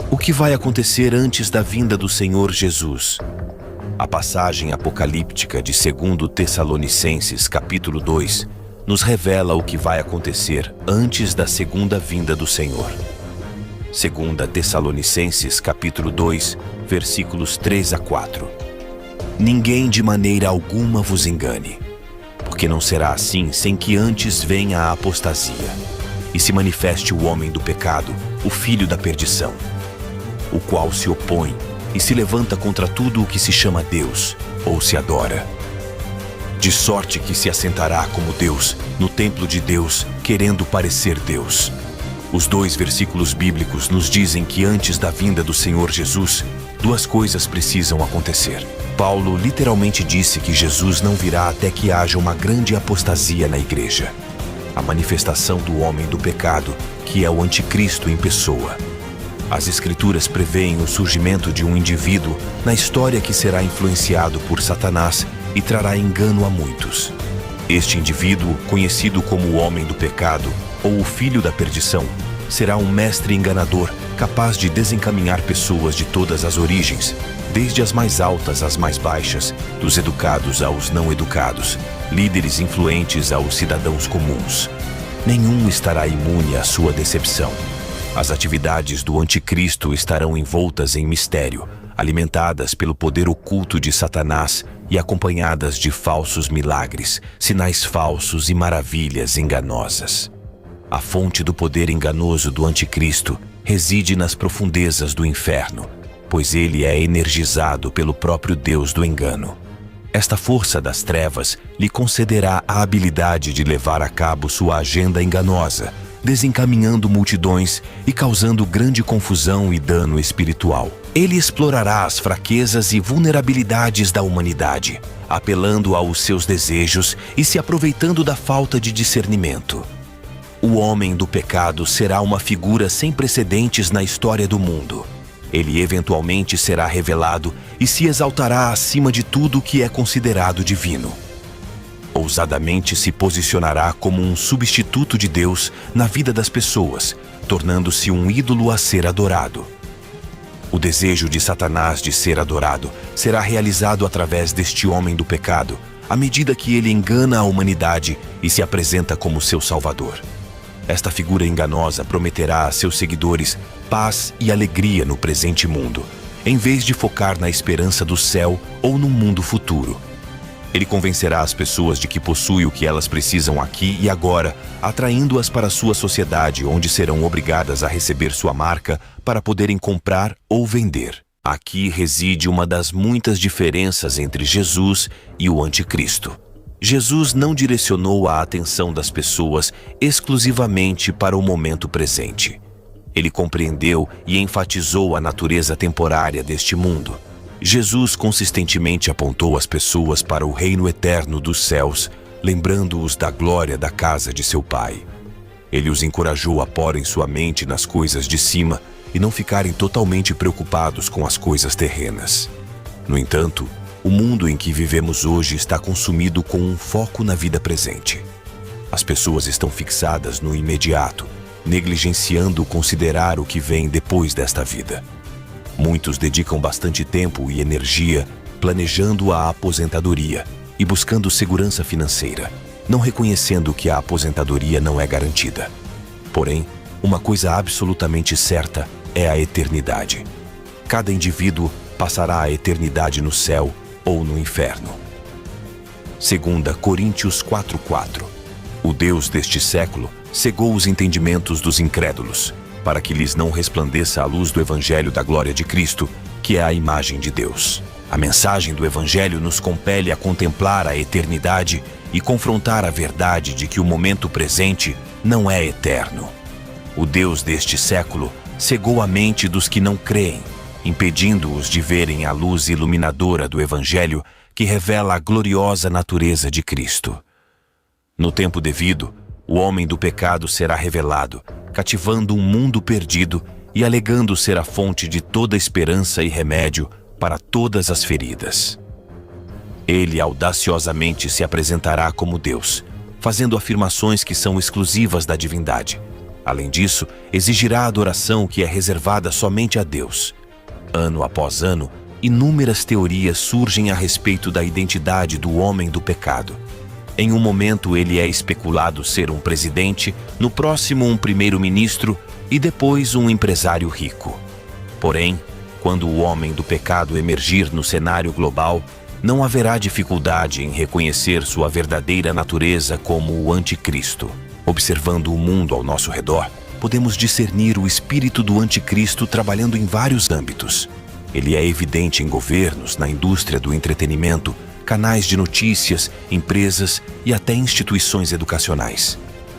O que vai acontecer antes da vinda do Senhor Jesus? A passagem apocalíptica de 2 Tessalonicenses, capítulo 2, nos revela o que vai acontecer antes da segunda vinda do Senhor. 2 Tessalonicenses, capítulo 2, versículos 3 a 4. Ninguém de maneira alguma vos engane, porque não será assim sem que antes venha a apostasia, e se manifeste o homem do pecado, o filho da perdição, o qual se opõe e se levanta contra tudo o que se chama Deus ou se adora. De sorte que se assentará como Deus no templo de Deus, querendo parecer Deus. Os 2 versículos bíblicos nos dizem que antes da vinda do Senhor Jesus, 2 coisas precisam acontecer. Paulo literalmente disse que Jesus não virá até que haja uma grande apostasia na igreja. A manifestação do homem do pecado, que é o anticristo em pessoa. As Escrituras preveem o surgimento de um indivíduo na história que será influenciado por Satanás e trará engano a muitos. Este indivíduo, conhecido como o homem do pecado ou o filho da perdição, será um mestre enganador capaz de desencaminhar pessoas de todas as origens, desde as mais altas às mais baixas, dos educados aos não educados, líderes influentes aos cidadãos comuns. Nenhum estará imune à sua decepção. As atividades do anticristo estarão envoltas em mistério, alimentadas pelo poder oculto de Satanás e acompanhadas de falsos milagres, sinais falsos e maravilhas enganosas. A fonte do poder enganoso do anticristo reside nas profundezas do inferno, pois ele é energizado pelo próprio Deus do engano. Esta força das trevas lhe concederá a habilidade de levar a cabo sua agenda enganosa, desencaminhando multidões e causando grande confusão e dano espiritual. Ele explorará as fraquezas e vulnerabilidades da humanidade, apelando aos seus desejos e se aproveitando da falta de discernimento. O homem do pecado será uma figura sem precedentes na história do mundo. Ele eventualmente será revelado e se exaltará acima de tudo que é considerado divino. Ousadamente se posicionará como um substituto de Deus na vida das pessoas, tornando-se um ídolo a ser adorado. O desejo de Satanás de ser adorado será realizado através deste homem do pecado, à medida que ele engana a humanidade e se apresenta como seu salvador. Esta figura enganosa prometerá a seus seguidores paz e alegria no presente mundo, em vez de focar na esperança do céu ou num mundo futuro. Ele convencerá as pessoas de que possui o que elas precisam aqui e agora, atraindo-as para sua sociedade, onde serão obrigadas a receber sua marca para poderem comprar ou vender. Aqui reside uma das muitas diferenças entre Jesus e o anticristo. Jesus não direcionou a atenção das pessoas exclusivamente para o momento presente. Ele compreendeu e enfatizou a natureza temporária deste mundo. Jesus consistentemente apontou as pessoas para o reino eterno dos céus, lembrando-os da glória da casa de seu Pai. Ele os encorajou a porem sua mente nas coisas de cima e não ficarem totalmente preocupados com as coisas terrenas. No entanto, o mundo em que vivemos hoje está consumido com um foco na vida presente. As pessoas estão fixadas no imediato, negligenciando considerar o que vem depois desta vida. Muitos dedicam bastante tempo e energia planejando a aposentadoria e buscando segurança financeira, não reconhecendo que a aposentadoria não é garantida. Porém, uma coisa absolutamente certa é a eternidade. Cada indivíduo passará a eternidade no céu ou no inferno. 2 Coríntios 4:4. O Deus deste século cegou os entendimentos dos incrédulos, para que lhes não resplandeça a luz do Evangelho da glória de Cristo, que é a imagem de Deus. A mensagem do Evangelho nos compele a contemplar a eternidade e confrontar a verdade de que o momento presente não é eterno. O Deus deste século cegou a mente dos que não creem, impedindo-os de verem a luz iluminadora do Evangelho que revela a gloriosa natureza de Cristo. No tempo devido, o homem do pecado será revelado, cativando um mundo perdido e alegando ser a fonte de toda esperança e remédio para todas as feridas. Ele audaciosamente se apresentará como Deus, fazendo afirmações que são exclusivas da divindade. Além disso, exigirá adoração que é reservada somente a Deus. Ano após ano, inúmeras teorias surgem a respeito da identidade do homem do pecado. Em um momento ele é especulado ser um presidente, no próximo um primeiro-ministro e depois um empresário rico. Porém, quando o homem do pecado emergir no cenário global, não haverá dificuldade em reconhecer sua verdadeira natureza como o anticristo. Observando o mundo ao nosso redor, podemos discernir o espírito do anticristo trabalhando em vários âmbitos. Ele é evidente em governos, na indústria do entretenimento, canais de notícias, empresas e até instituições educacionais.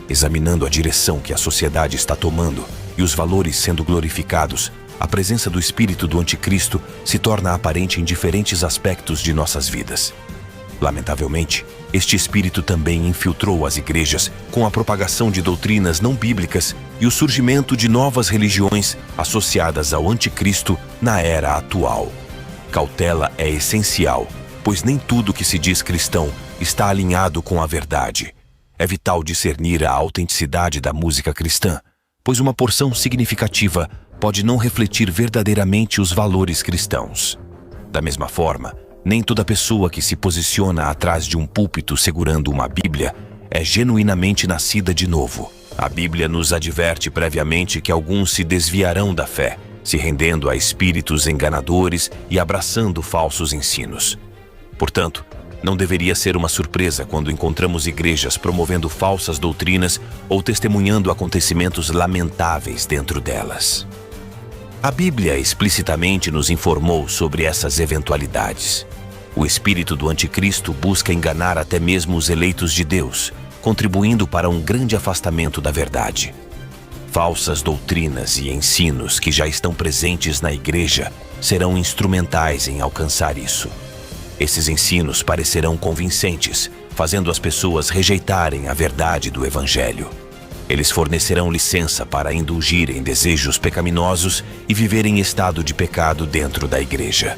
Examinando a direção que a sociedade está tomando e os valores sendo glorificados, a presença do espírito do anticristo se torna aparente em diferentes aspectos de nossas vidas. Lamentavelmente, este espírito também infiltrou as igrejas com a propagação de doutrinas não bíblicas e o surgimento de novas religiões associadas ao anticristo na era atual. Cautela é essencial, pois nem tudo que se diz cristão está alinhado com a verdade. É vital discernir a autenticidade da música cristã, pois uma porção significativa pode não refletir verdadeiramente os valores cristãos. Da mesma forma, nem toda pessoa que se posiciona atrás de um púlpito segurando uma Bíblia é genuinamente nascida de novo. A Bíblia nos adverte previamente que alguns se desviarão da fé, se rendendo a espíritos enganadores e abraçando falsos ensinos. Portanto, não deveria ser uma surpresa quando encontramos igrejas promovendo falsas doutrinas ou testemunhando acontecimentos lamentáveis dentro delas. A Bíblia explicitamente nos informou sobre essas eventualidades. O espírito do anticristo busca enganar até mesmo os eleitos de Deus, contribuindo para um grande afastamento da verdade. Falsas doutrinas e ensinos que já estão presentes na igreja serão instrumentais em alcançar isso. Esses ensinos parecerão convincentes, fazendo as pessoas rejeitarem a verdade do Evangelho. Eles fornecerão licença para indulgir em desejos pecaminosos e viver em estado de pecado dentro da igreja.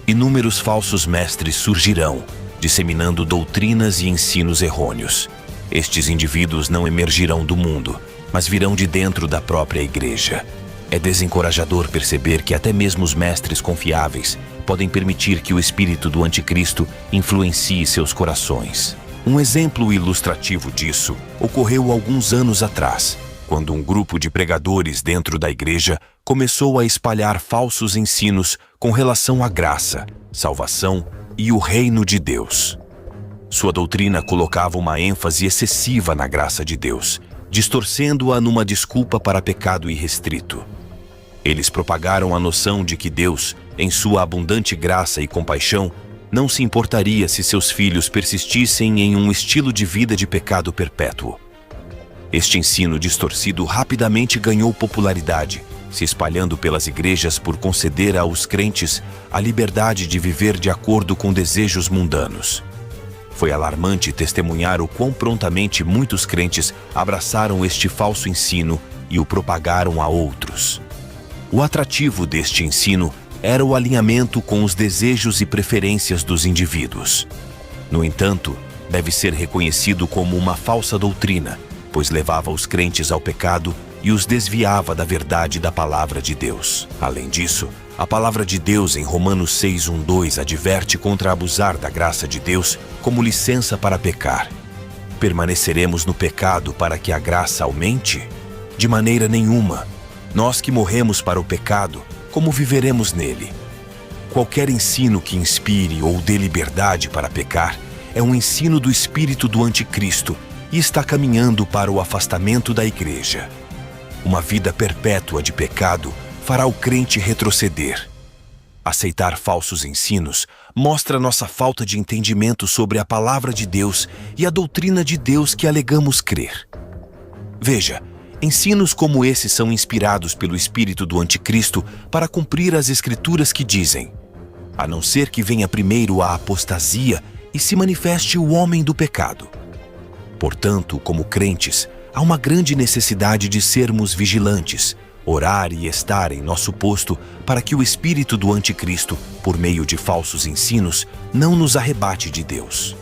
Inúmeros falsos mestres surgirão, disseminando doutrinas e ensinos errôneos. Estes indivíduos não emergirão do mundo, mas virão de dentro da própria igreja. É desencorajador perceber que até mesmo os mestres confiáveis podem permitir que o espírito do anticristo influencie seus corações. Um exemplo ilustrativo disso ocorreu alguns anos atrás, quando um grupo de pregadores dentro da igreja começou a espalhar falsos ensinos com relação à graça, salvação e o reino de Deus. Sua doutrina colocava uma ênfase excessiva na graça de Deus, distorcendo-a numa desculpa para pecado irrestrito. Eles propagaram a noção de que Deus, em sua abundante graça e compaixão, não se importaria se seus filhos persistissem em um estilo de vida de pecado perpétuo. Este ensino distorcido rapidamente ganhou popularidade, se espalhando pelas igrejas por conceder aos crentes a liberdade de viver de acordo com desejos mundanos. Foi alarmante testemunhar o quão prontamente muitos crentes abraçaram este falso ensino e o propagaram a outros. O atrativo deste ensino era o alinhamento com os desejos e preferências dos indivíduos. No entanto, deve ser reconhecido como uma falsa doutrina, pois levava os crentes ao pecado e os desviava da verdade da palavra de Deus. Além disso, a palavra de Deus em Romanos 6:1-2 adverte contra abusar da graça de Deus como licença para pecar. Permaneceremos no pecado para que a graça aumente? De maneira nenhuma. Nós que morremos para o pecado, como viveremos nele? Qualquer ensino que inspire ou dê liberdade para pecar é um ensino do espírito do anticristo e está caminhando para o afastamento da igreja. Uma vida perpétua de pecado fará o crente retroceder. Aceitar falsos ensinos mostra nossa falta de entendimento sobre a palavra de Deus e a doutrina de Deus que alegamos crer. Veja, ensinos como esse são inspirados pelo espírito do anticristo para cumprir as escrituras que dizem: a não ser que venha primeiro a apostasia e se manifeste o homem do pecado. Portanto, como crentes, há uma grande necessidade de sermos vigilantes, orar e estar em nosso posto para que o espírito do anticristo, por meio de falsos ensinos, não nos arrebate de Deus.